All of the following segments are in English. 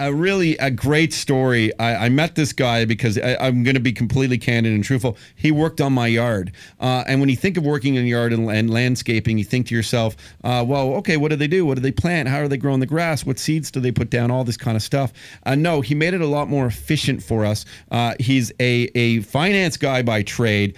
really a great story. I met this guy because I'm going to be completely candid and truthful. He worked on my yard. And when you think of working in the yard and landscaping, you think to yourself, well, okay, what do they do? What do they plant? How are they growing the grass? What seeds do they put down? All this kind of stuff. No, he made it a lot more efficient for us. He's a finance guy by trade,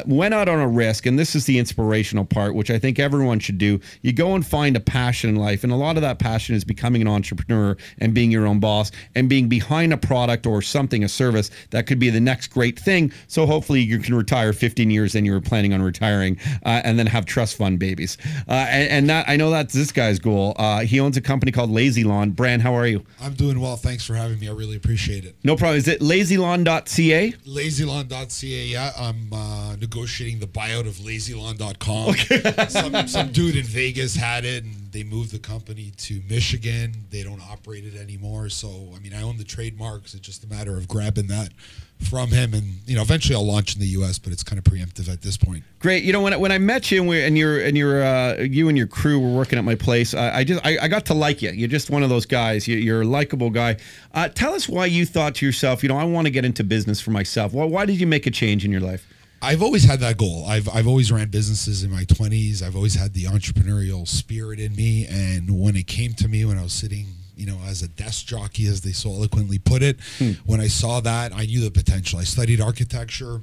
went out on a risk, and this is the inspirational part, which I think everyone should do. You go and find a passion in life, and a lot of that passion is becoming an entrepreneur and being your own boss and being behind a product or something, a service that could be the next great thing. So hopefully you can retire 15 years and you were planning on retiring, and then have trust fund babies. And that, I know that's this guy's goal. He owns a company called Lazy Lawn. Bran, how are you? I'm doing well. Thanks for having me. I really appreciate it. No problem. Is it lazylawn.ca? Lazylawn.ca, yeah. I'm negotiating the buyout of lazylawn.com. Okay. Some dude in Vegas had it, and they moved the company to Michigan. They don't operate it anymore. So, I mean, I own the trademarks. It's just a matter of grabbing that from him, and eventually I'll launch in the U.S., but it's kind of preemptive at this point. Great. When I met you and you and your crew were working at my place, I got to like you. You're just one of those guys. You're a likable guy. Tell us why you thought to yourself, I want to get into business for myself. Why did you make a change in your life? I've always had that goal. I've always ran businesses in my 20s. I've always had the entrepreneurial spirit in me, and when it came to me when I was sitting as a desk jockey, as they so eloquently put it, when I saw that, I knew the potential. I studied architecture.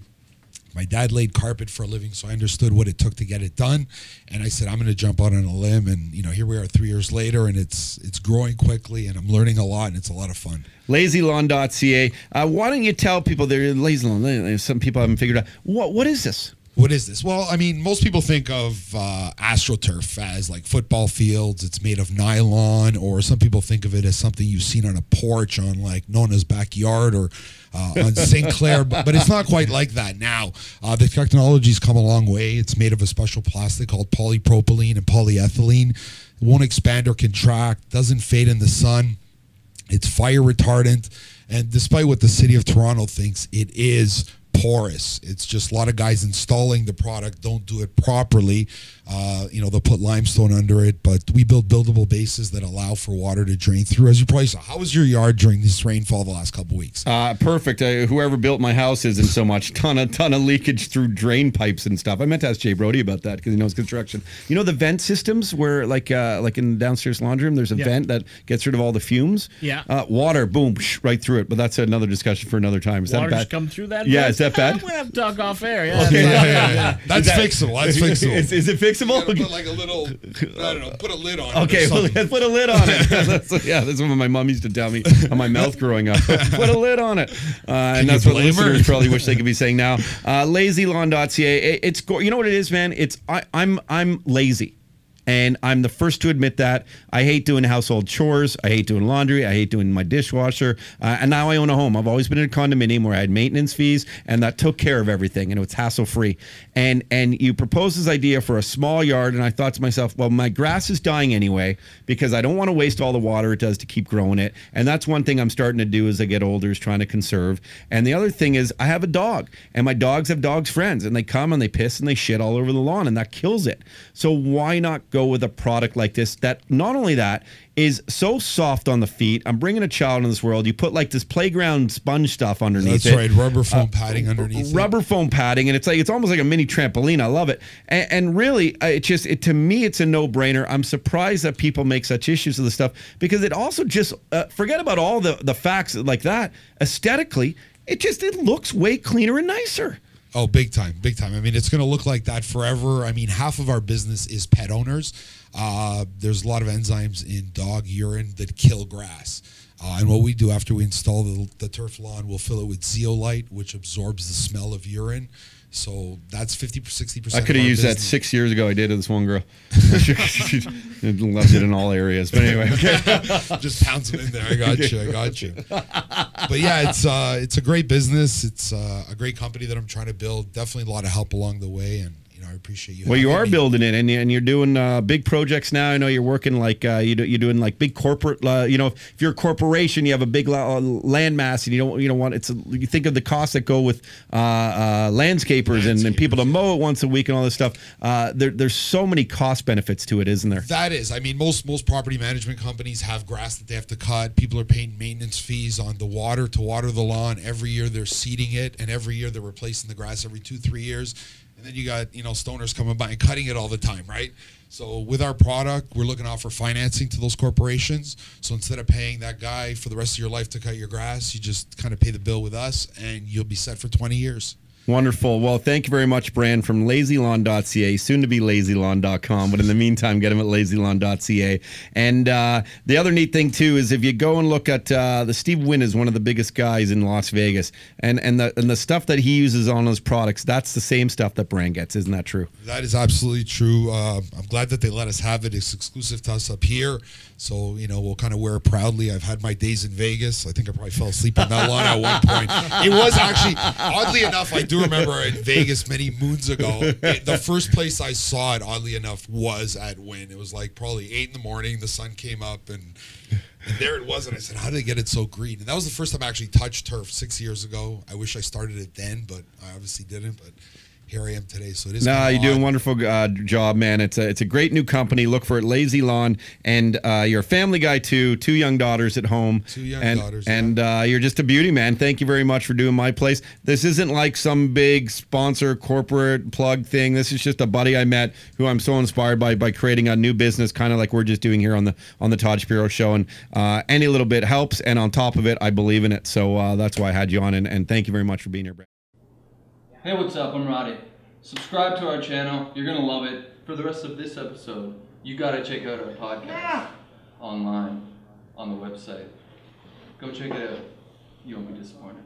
My dad laid carpet for a living, so I understood what it took to get it done. And I said, I'm going to jump out on a limb. And, here we are 3 years later, and it's growing quickly, and I'm learning a lot, and it's a lot of fun. Lazylawn.ca. Why don't you tell people they're Lazy Lawn? Some people haven't figured out. What is this? What is this? Well, I mean, most people think of AstroTurf as like football fields. It's made of nylon, or some people think of it as something you've seen on a porch on like Nona's backyard or on Sinclair, but it's not quite like that now. The technology's come a long way. It's made of a special plastic called polypropylene and polyethylene. It won't expand or contract, doesn't fade in the sun. It's fire retardant, and despite what the city of Toronto thinks, it is porous. It's just a lot of guys installing the product don't do it properly. They'll put limestone under it, but we build buildable bases that allow for water to drain through. As you probably saw, how was your yard during this rainfall the last couple of weeks? Perfect. Whoever built my house isn't so much. Ton of leakage through drain pipes and stuff. I meant to ask Jay Brody about that because he knows construction. You know the vent systems where like in the downstairs laundry room, there's a vent that gets rid of all the fumes. Yeah. Water, boom, right through it. But that's another discussion for another time. Is Water that bad? Just come through that? Yeah, is that bad? I'm gonna have to talk off air. Yeah. Okay. That's fixable. That's fixable. Is it fixable? Put like a little, I don't know, put a lid on it. Okay, well, put a lid on it. That's what my mom used to tell me on my mouth growing up. Put a lid on it. And that's what listeners probably wish they could be saying now. Lazylawn.ca. You know what it is, man? I'm lazy. And I'm the first to admit that. I hate doing household chores. I hate doing laundry. I hate doing my dishwasher. And now I own a home. I've always been in a condominium where I had maintenance fees, and that took care of everything, and it was hassle-free. And you proposed this idea for a small yard, and I thought to myself, well, my grass is dying anyway because I don't want to waste all the water it does to keep growing it. And that's one thing I'm starting to do as I get older, is trying to conserve. And the other thing is I have a dog, and my dogs have dogs' friends, and they come and they piss and they shit all over the lawn, and that kills it. So why not go with a product like this that not only that is so soft on the feet? I'm bringing a child into this world. You put like this playground sponge stuff underneath That's right, rubber foam padding underneath rubber foam padding, and it's almost like a mini trampoline. I love it. And really, to me, it's a no-brainer. I'm surprised that people make such issues of this stuff because it also just, forget about all the facts like that. Aesthetically, it looks way cleaner and nicer. Oh, big time, big time. I mean, it's going to look like that forever. I mean, half of our business is pet owners. There's a lot of enzymes in dog urine that kill grass. And what we do after we install the turf lawn, we'll fill it with zeolite, which absorbs the smell of urine. So that's 50-60%. I could have used that 6 years ago. I did to this one girl. She loved it in all areas. But anyway, okay. Just pounce them in there. I got you. But yeah, it's a great business. It's a great company that I'm trying to build. Definitely a lot of help along the way, and I appreciate you. Well, you are me. building it, and you're doing big projects now. I know you're working like you're doing like big corporate. If you're a corporation, you have a big land mass, and you don't want you think of the costs that go with landscapers and people to mow it once a week and all this stuff. There's so many cost benefits to it, isn't there? That is. I mean, most property management companies have grass that they have to cut. People are paying maintenance fees on the water to water the lawn. Every year they're seeding it, and every year they're replacing the grass every 2-3 years. And then you got, stoners coming by and cutting it all the time, right? So with our product, we're looking to offer financing to those corporations. So instead of paying that guy for the rest of your life to cut your grass, you just kind of pay the bill with us, and you'll be set for 20 years. Wonderful. Well, thank you very much, Bran, from lazylawn.ca, soon to be lazylawn.com. But in the meantime, get them at lazylawn.ca. And the other neat thing, too, is if you go and look at the Steve Wynn is one of the biggest guys in Las Vegas. And the stuff that he uses on his products, that's the same stuff that Bran gets. Isn't that true? That is absolutely true. I'm glad that they let us have it. It's exclusive to us up here. So, we'll kind of wear it proudly. I've had my days in Vegas. I think I probably fell asleep on that lawn at one point. It was actually, oddly enough, I do remember in Vegas many moons ago, the first place I saw it, oddly enough, was at Wynn. It was like probably 8 in the morning. The sun came up, and there it was. And I said, how did they get it so green? And that was the first time I actually touched turf 6 years ago. I wish I started it then, but I obviously didn't. But here I am today, so it is. No, you're doing a wonderful job, man. It's a great new company. Look for it, Lazy Lawn, and you're a family guy too. 2 young daughters at home. 2 young daughters, and you're just a beauty, man. Thank you very much for doing my place. This isn't like some big sponsor corporate plug thing. This is just a buddy I met who I'm so inspired by creating a new business, kind of like we're just doing here on the Todd Shapiro Show. And any little bit helps, and on top of it, I believe in it. So that's why I had you on, and thank you very much for being here, Brad. Hey, what's up? I'm Roddy. Subscribe to our channel. You're going to love it. For the rest of this episode, you got to check out our podcast online on the website. Go check it out. You won't be disappointed.